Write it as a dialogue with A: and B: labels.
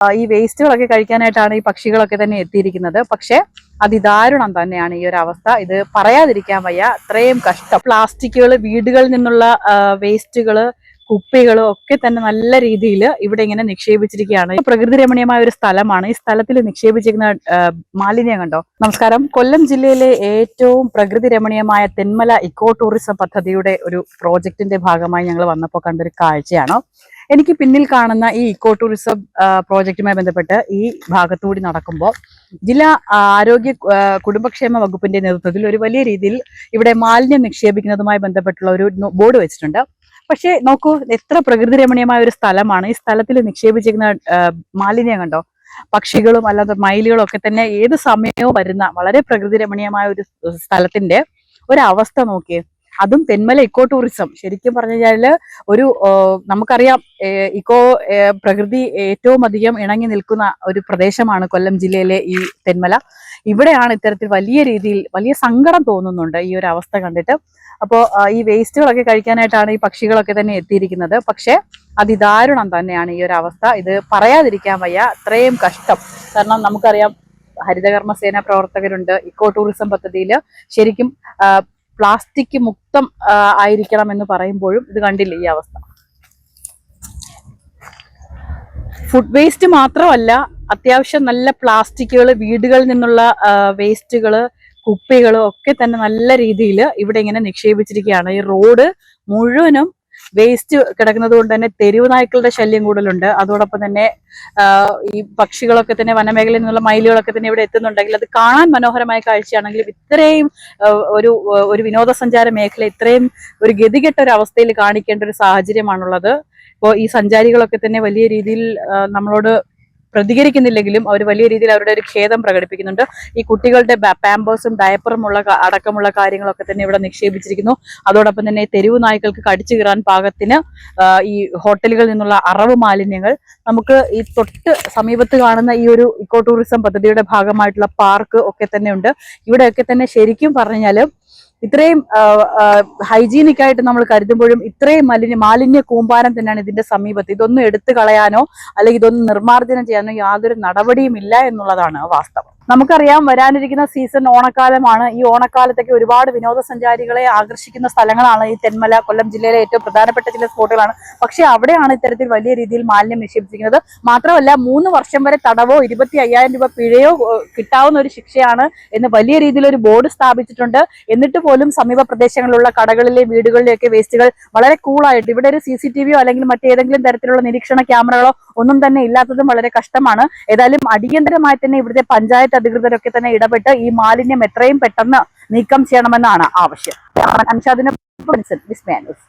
A: ഈ വേസ്റ്റുകളൊക്കെ കഴിക്കാനായിട്ടാണ് ഈ പക്ഷികളൊക്കെ തന്നെ എത്തിയിരിക്കുന്നത്. പക്ഷെ അതിദാരുണം തന്നെയാണ് ഈ ഒരു അവസ്ഥ. ഇത് പറയാതിരിക്കാൻ വയ്യ, അത്രയും കഷ്ടം. പ്ലാസ്റ്റിക്കുകൾ, വീടുകളിൽ നിന്നുള്ള വേസ്റ്റുകള്, കുപ്പികളും ഒക്കെ തന്നെ നല്ല രീതിയിൽ ഇവിടെ ഇങ്ങനെ നിക്ഷേപിച്ചിരിക്കുകയാണ്. പ്രകൃതി രമണീയമായ ഒരു സ്ഥലമാണ്. ഈ സ്ഥലത്തിൽ നിക്ഷേപിച്ചിരിക്കുന്ന മാലിന്യം കണ്ടോ. നമസ്കാരം. കൊല്ലം ജില്ലയിലെ ഏറ്റവും പ്രകൃതി രമണീയമായ തെന്മല ഇക്കോ ടൂറിസം പദ്ധതിയുടെ ഒരു പ്രോജക്റ്റിന്റെ ഭാഗമായി ഞങ്ങൾ വന്നപ്പോൾ കണ്ടൊരു കാഴ്ചയാണ്. എനിക്ക് പിന്നിൽ കാണുന്ന ഈ ഇക്കോ ടൂറിസം പ്രോജക്റ്റുമായി ബന്ധപ്പെട്ട് ഈ ഭാഗത്തുകൂടി നടക്കുമ്പോൾ ജില്ലാ ആരോഗ്യ കുടുംബക്ഷേമ വകുപ്പിന്റെ നേതൃത്വത്തിൽ ഒരു വലിയ രീതിയിൽ ഇവിടെ മാലിന്യം നിക്ഷേപിക്കുന്നതുമായി ബന്ധപ്പെട്ടുള്ള ഒരു ബോർഡ് വെച്ചിട്ടുണ്ട്. പക്ഷേ നോക്കൂ, എത്ര പ്രകൃതി രമണീയമായ ഒരു സ്ഥലമാണ്. ഈ സ്ഥലത്തിൽ നിക്ഷേപിച്ചിരിക്കുന്ന മാലിന്യം കണ്ടോ. പക്ഷികളും അല്ലാതെ മയിലുകളും ഒക്കെ തന്നെ ഏത് സമയവും വരുന്ന വളരെ പ്രകൃതി രമണീയമായ ഒരു സ്ഥലത്തിന്റെ ഒരവസ്ഥ നോക്കിയേ. അതും തെന്മല ഇക്കോ ടൂറിസം. ശരിക്കും പറഞ്ഞു കഴിഞ്ഞാല് ഒരു നമുക്കറിയാം, പ്രകൃതി ഏറ്റവും അധികം ഇണങ്ങി നിൽക്കുന്ന ഒരു പ്രദേശമാണ് കൊല്ലം ജില്ലയിലെ ഈ തെന്മല. ഇവിടെയാണ് ഇത്തരത്തിൽ വലിയ രീതിയിൽ വലിയ സങ്കടം തോന്നുന്നുണ്ട് ഈ ഒരു അവസ്ഥ കണ്ടിട്ട്. അപ്പോൾ ഈ വേസ്റ്റുകളൊക്കെ കഴിക്കാനായിട്ടാണ് ഈ പക്ഷികളൊക്കെ തന്നെ എത്തിയിരിക്കുന്നത്. പക്ഷെ അതിദാരുണം തന്നെയാണ് ഈ ഒരു അവസ്ഥ. ഇത് പറയാതിരിക്കാൻ വയ്യ, അത്രയും കഷ്ടം. കാരണം നമുക്കറിയാം, ഹരിതകർമ്മസേന പ്രവർത്തകരുണ്ട് ഇക്കോ ടൂറിസം പദ്ധതിയിൽ. ശരിക്കും പ്ലാസ്റ്റിക് മുക്തം ആയിരിക്കണം എന്ന് പറയുമ്പോഴും ഇത് കണ്ടില്ലേ ഈ അവസ്ഥ. ഫുഡ് വേസ്റ്റ് മാത്രമല്ല, അത്യാവശ്യം നല്ല പ്ലാസ്റ്റിക്കുകൾ, വീടുകളിൽ നിന്നുള്ള വേസ്റ്റുകള്, കുപ്പികളും ഒക്കെ തന്നെ നല്ല രീതിയിൽ ഇവിടെ ഇങ്ങനെ നിക്ഷേപിച്ചിരിക്കുകയാണ്. ഈ റോഡ് മുഴുവനും വേസ്റ്റ് കിടക്കുന്നത് കൊണ്ട് തന്നെ തെരുവ് നായ്ക്കളുടെ ശല്യം കൂടുതലുണ്ട്. അതോടൊപ്പം തന്നെ ഈ പക്ഷികളൊക്കെ തന്നെ, വനമേഖലയിൽ നിന്നുള്ള മയിലുകളൊക്കെ തന്നെ ഇവിടെ എത്തുന്നുണ്ടെങ്കിൽ അത് കാണാൻ മനോഹരമായ കാഴ്ചയാണെങ്കിലും ഇത്രയും ഒരു വിനോദസഞ്ചാര മേഖല ഇത്രയും ഒരു ഗതികെട്ട ഒരു അവസ്ഥയിൽ കാണിക്കേണ്ട ഒരു സാഹചര്യമാണുള്ളത്. ഇപ്പോൾ ഈ സഞ്ചാരികളൊക്കെ തന്നെ വലിയ രീതിയിൽ നമ്മളോട് പ്രതികരിക്കുന്നില്ലെങ്കിലും അവർ വലിയ രീതിയിൽ അവരുടെ ഒരു ഖേദം പ്രകടിപ്പിക്കുന്നുണ്ട്. ഈ കുട്ടികളുടെ പാമ്പേഴ്സും ഡയപ്പറും അടക്കമുള്ള കാര്യങ്ങളൊക്കെ തന്നെ ഇവിടെ നിക്ഷേപിച്ചിരിക്കുന്നു. അതോടൊപ്പം തന്നെ തെരുവ് നായ്ക്കൾക്ക് കടിച്ചു കീറാൻ പാകത്തിന് ഈ ഹോട്ടലുകളിൽ നിന്നുള്ള അറവ് മാലിന്യങ്ങൾ. നമുക്ക് ഈ തൊട്ട് സമീപത്ത് കാണുന്ന ഈ ഒരു ഇക്കോ ടൂറിസം പദ്ധതിയുടെ ഭാഗമായിട്ടുള്ള പാർക്ക് ഒക്കെ തന്നെ ഉണ്ട്. ഇവിടെയൊക്കെ തന്നെ ശരിക്കും പറഞ്ഞാല് ഇത്രയും ഹൈജീനിക് ആയിട്ട് നമ്മൾ കരുതുമ്പോഴും ഇത്രയും മാലിന്യ കൂമ്പാരം തന്നെയാണ് ഇതിന്റെ സമീപത്ത്. ഇതൊന്നും എടുത്തു കളയാനോ അല്ലെങ്കിൽ ഇതൊന്നും നിർമ്മാർജ്ജനം ചെയ്യാനോ യാതൊരു നടപടിയും ഇല്ല എന്നുള്ളതാണ് വാസ്തവം. നമുക്കറിയാം, വരാനിരിക്കുന്ന സീസൺ ഓണക്കാലമാണ്. ഈ ഓണക്കാലത്തേക്ക് ഒരുപാട് വിനോദസഞ്ചാരികളെ ആകർഷിക്കുന്ന സ്ഥലങ്ങളാണ് ഈ തെന്മല. കൊല്ലം ജില്ലയിലെ ഏറ്റവും പ്രധാനപ്പെട്ട ചില സ്പോട്ടുകളാണ്. പക്ഷെ അവിടെയാണ് ഇത്തരത്തിൽ വലിയ രീതിയിൽ മാലിന്യം നിക്ഷേപിച്ചിരിക്കുന്നത്. മാത്രമല്ല 3 വർഷം വരെ തടവോ 25,000 രൂപ പിഴയോ കിട്ടാവുന്ന ഒരു ശിക്ഷയാണ് എന്ന് വലിയ രീതിയിൽ ഒരു ബോർഡ് സ്ഥാപിച്ചിട്ടുണ്ട്. എന്നിട്ട് പോലും സമീപ പ്രദേശങ്ങളിലുള്ള കടകളിലെ, വീടുകളിലെയൊക്കെ വേസ്റ്റുകൾ വളരെ കൂളായിട്ട്, ഇവിടെ ഒരു CCTV അല്ലെങ്കിൽ മറ്റേതെങ്കിലും തരത്തിലുള്ള നിരീക്ഷണ ക്യാമറകളോ ഒന്നും തന്നെ ഇല്ലാത്തതും വളരെ കഷ്ടമാണ്. ഏതായാലും അടിയന്തരമായി തന്നെ ഇവിടുത്തെ പഞ്ചായത്ത് അധികൃതരൊക്കെ തന്നെ ഇടപെട്ട് ഈ മാലിന്യം എത്രയും പെട്ടെന്ന് നീക്കം ചെയ്യണമെന്നാണ് ആവശ്യം. അൻഷാദിന് വിസ്മയ ന്യൂസ്.